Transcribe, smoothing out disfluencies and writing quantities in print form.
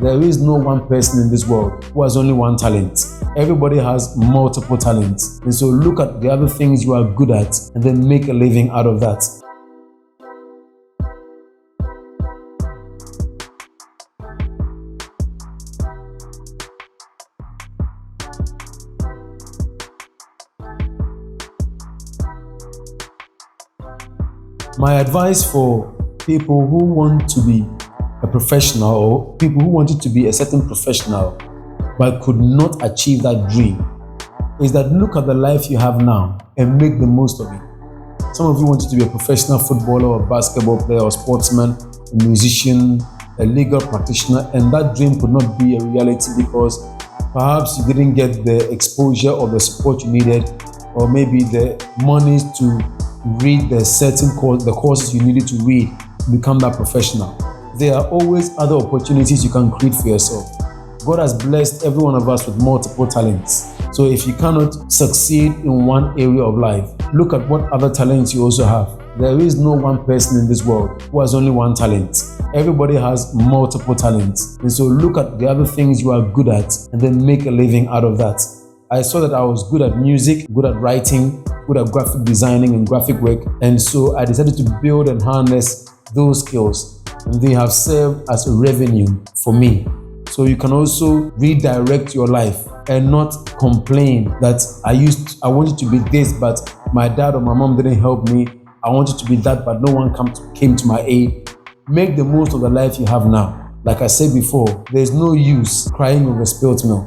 There is no one person in this world who has only one talent. Everybody has multiple talents. And so look at the other things you are good at and then make a living out of that. My advice for people who want to be a professional or people who wanted to be a certain professional but could not achieve that dream is that look at the life you have now and make the most of it. Some of you wanted to be a professional footballer or basketball player or sportsman, a musician, a legal practitioner, and that dream could not be a reality because perhaps you didn't get the exposure or the support you needed, or maybe the monies to read the courses you needed to read to become that professional. There are always other opportunities you can create for yourself. God has blessed every one of us with multiple talents. So if you cannot succeed in one area of life, look at what other talents you also have. There is no one person in this world who has only one talent. Everybody has multiple talents. And so look at the other things you are good at and then make a living out of that. I saw that I was good at music, good at writing, good at graphic designing and graphic work. And so I decided to build and harness those skills. And they have served as a revenue for me. So you can also redirect your life and not complain that I wanted to be this, but my dad or my mom didn't help me. I wanted to be that, but no one came to my aid. Make the most of the life you have now. Like I said before, there's no use crying over spilt milk.